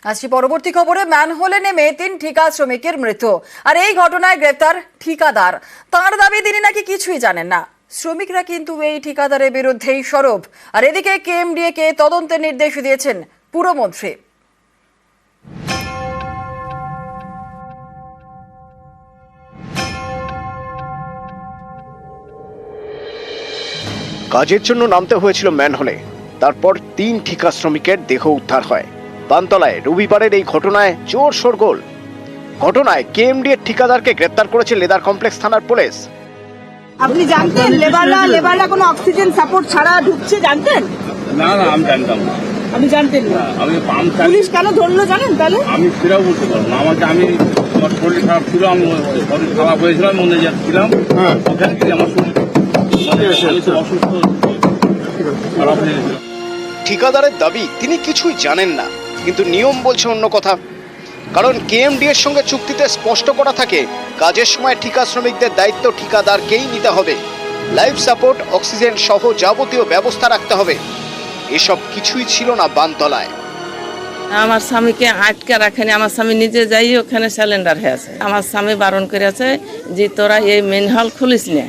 আসছি পরবর্তী খবরে। ম্যানহোলে নেমে 3 ঠিকা শ্রমিকের মৃত্যু। আর এই ঘটনায় গ্রেপ্তার ঠিকাদার। তার দাবি তিনি নাকি কিছুই জানেন না। শ্রমিকরা কিন্তু এই ঠিকাদারের বিরুদ্ধেই সরব। আর এদিকে কেএমডিএ কে তদন্তের নির্দেশ দিয়েছেন পুরমন্ত্রী। কাজের জন্য নামতে হয়েছিল ম্যানহোলে, তারপর 3 ঠিকা শ্রমিকের দেহ উদ্ধার হয়। বানতলায় রবিবারের এই ঘটনায় জোর শোরগোল। ঘটনায় কেএমডিএ ঠিকাদারকে গ্রেপ্তার করেছে লেদার কমপ্লেক্স থানার পুলিশ। আপনি জানতেন লেবাররা কোনো অক্সিজেন সাপোর্ট ছাড়া ঢুকছে? জানতেন? না আমি জানতাম না। আমি জানতেন না? আমি পাম্প পুলিশ কেন ধরলো জানেন? তাহলে আমি ফিরাও বলতে পারবো না। আমার শরীর খারাপ ছিল, আমি শরীর খারাপ হয়েছিলাম, মনে যাচ্ছিলাম, ওখানে গিয়ে আমার অসুস্থ খারাপ হয়ে গেছিল। ঠিকাদারের দাবি তিনি কিছুই জানেন না, কিন্তু নিয়ম বলছে অন্য কথা। কারণ কেএমডিএর সঙ্গে চুক্তিতে স্পষ্ট করা থাকে, কাজের সময় ঠিকা শ্রমিকদের দায়িত্ব ঠিকাদারকেই নিতে হবে। লাইফ সাপোর্ট, অক্সিজেন সহ যাবতীয় ব্যবস্থা রাখতে হবে। এসব কিছুই ছিল না বানতলায়। আমার স্বামীকে আটকে রাখেনি, আমার স্বামী নিজে যাই ওখানে সিলিন্ডার হয়ে আছে। আমার স্বামী বারণ করে আছে যে তোরা এই মেন হল খুলিস না,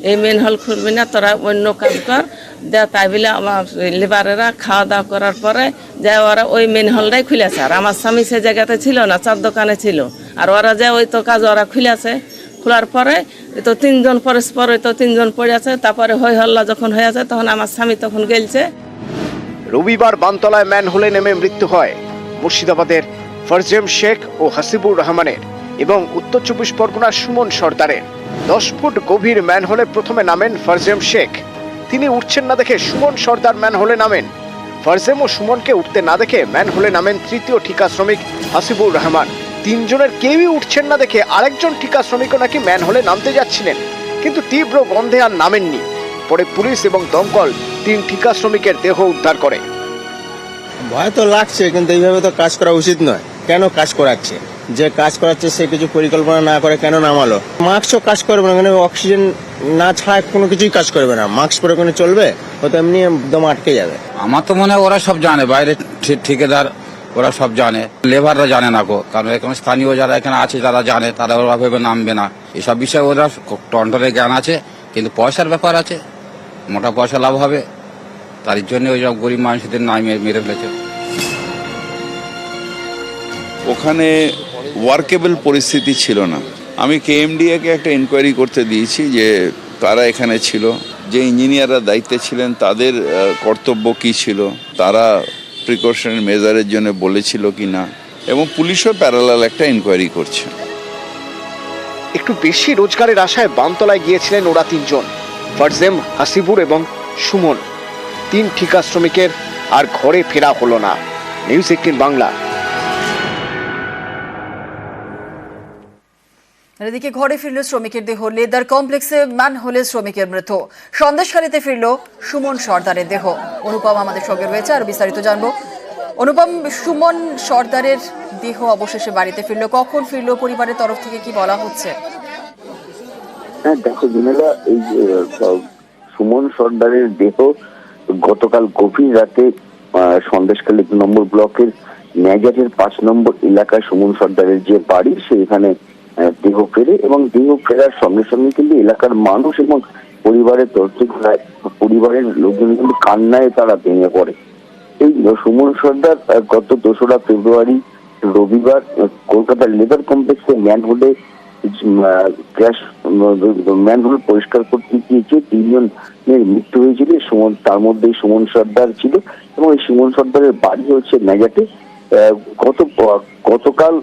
এই মেন হল খুলবি না, তোরা অন্য কাজ কর। তাই বলে আমার লেবারেরা খাওয়া দাওয়া করার পরে যায় ওরা ওই মেন হলটাই খুলেছে। আর আমার স্বামী সে জায়গাতে ছিল না, চার দোকানে ছিল। আর ওরা যায় ওই তো কাজ ওরা খুলেছে। খোলার পরে তো 3 জন পরস্পর তো 3 জন পড়ে আছে। তারপরে হই হল্লা যখন হয়ে আছে তখন আমার স্বামী তখন গেলছে। রবিবার বানতলায় ম্যানহোলে নেমে মৃত্যু হয় মুর্শিদাবাদের ফারজেম শেখ ও হাসিবুর রহমানের এবং উত্তর 24 পরগনার সুমন সর্দারের। 10 ফুট গভীর ম্যানহোলে প্রথমে নামেন ফারজেম শেখ। তিনি উঠছেন না দেখে সুমন সর্দার ম্যানহোলে নামেন। ফারজেম ও সুমনকে উঠতে না দেখে ম্যানহোলে নামেন তৃতীয় ঠিকা শ্রমিক হাসিবুর রহমান। 3 জনের কেউই উঠছেন না দেখে আরেকজন ঠিকা শ্রমিকও নাকি ম্যানহোলে নামতে যাচ্ছিলেন, কিন্তু তীব্র গন্ধে আর নামেননি। পরে পুলিশ এবং দমকল 3 ঠিকা শ্রমিকের দেহ উদ্ধার করে। ভয় তো লাগছে, কিন্তু এইভাবে তো কাজ করা উচিত নয়। কেন কাজ করাচ্ছে? যে কাজ করাচ্ছে সে কিছু পরিকল্পনা না করে কেন নামালো? মাস্কও কাজ করবে না, মানে অক্সিজেন না ছাড়া কোনো কিছুই কাজ করবে না। মাস্ক পরে কোনো চলবে? ও তো এমনি একদম আটকে যাবে। আমার তো মনে হয় ওরা সব জানে, বাইরে ঠিকাদার ওরা সব জানে, লেবাররা জানে না গো। কারণ এখানে স্থানীয় যারা এখানে আছে তারা জানে, তারা ওরা ভেবে নামবে না। এসব বিষয়ে ওরা টন্টনের জ্ঞান আছে, কিন্তু পয়সার ব্যাপার আছে, মোটা পয়সা লাভ হবে, তার জন্য ওই সব গরিব মানুষদের নামিয়ে মেরে ফেলেছে। ওখানে ওয়ার্কেবল পরিস্থিতি ছিল না। আমি কেএমডিএ কে একটা ইনকোয়ারি করতে দিয়েছি যে তারা এখানে ছিল, যে ইঞ্জিনিয়াররা দায়িত্বে ছিলেন তাদের কর্তব্য কি ছিল, তারা প্রিকশনারি মেজারের জন্য বলেছিল কি না, এবং পুলিশও প্যারালাল একটা ইনকোয়ারি করছে। একটু বেশি রোজগারের আশায় বানতলায় গিয়েছিলেন ওরা 3 জন, ফারজেম, হাসিবুর এবং সুমন। 3 ঠিকা শ্রমিকের আর ঘরে ফেরা হলো না। নিউজ 18 বাংলা। এদিকে ঘরে ফিরল শ্রমিকের দেহ। লেদার কমপ্লেক্সে ম্যানহোলে শ্রমিকের মৃত্যু। সন্দেশখালীতে ফিরল সুমন সর্দারের দেহ। অনুপম আমাদের সঙ্গে রয়েছে, আর বিস্তারিত জানবো। অনুপম, সুমন সর্দারের দেহ অবশেষে বাড়িতে ফিরল, কখন ফিরল? পরিবারের তরফ থেকে কি বলা হচ্ছে? হ্যাঁ দেখো বিমেলা, এই সুমন সর্দারের দেহ গতকাল গভীর রাতে সন্দেশখালী 2 নম্বর ব্লকের ন্যাজারের 5 নম্বর এলাকায় সুমন সর্দারের যে বাড়ি সেখানে দেহ ফেরে, এবং দেহ ফেরার সঙ্গে সঙ্গে কিন্তু এলাকার মানুষ এবং পরিবারের তরফ থেকে পরিবারের লোকজন কিন্তু কান্নায় তারা ভেঙে পড়ে। এই সুমন সর্দার গত 2রা ফেব্রুয়ারি রবিবার কলকাতার লেদার কমপ্লেক্সে ম্যানহোলে ম্যানহোল পরিষ্কার করতে গিয়েছে 3 জনের মৃত্যু হয়েছিল। তার মধ্যে সুমন সর্দার ছিল, এবং এই সুমন সর্দারের বাড়ি হচ্ছে মেজাটে। গতকাল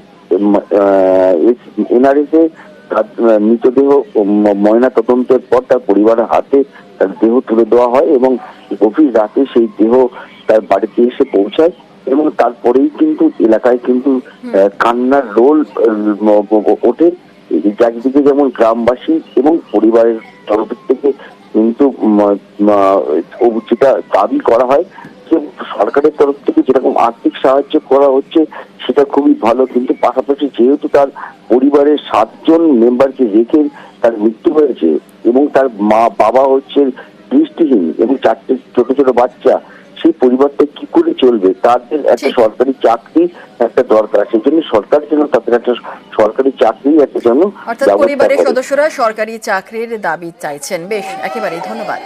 এনআরএসে তার মৃতদেহ ময়না তদন্তের পর তার পরিবারের হাতে তার দেহ তুলে দেওয়া হয়, এবং গভীর রাতে সেই দেহ তার বাড়িতে এসে পৌঁছায়, এবং তারপরেই কিন্তু এলাকায় কিন্তু কান্নার রোল ওঠে। একদিকে যেমন গ্রামবাসী এবং পরিবারের তরফ থেকে কিন্তু যেটা দাবি করা হয় যে সরকারের তরফ থেকে যেরকম আর্থিক সাহায্য করা হচ্ছে সেটা খুবই ভালো, কিন্তু পাশাপাশি যেহেতু তার পরিবারের 7 জন মেম্বারকে রেখে তার মৃত্যু হয়েছে, এবং তার বাবা হচ্ছে দৃষ্টিহীন এবং 4টে ছোট ছোট বাচ্চা, সেই পরিবারটা কি করে চলবে? তাদের একটা ঠিক। সরকারি চাকরি একটা দরকার, সেই জন্য সরকার যেন তাদের একটা সরকারি চাকরি একটা যেন অর্থাৎ ব্যবস্থা পরিবারের করে। সদস্যরা সরকারি চাকরির দাবি চাইছেন। বেশ, একেবারেই ধন্যবাদ।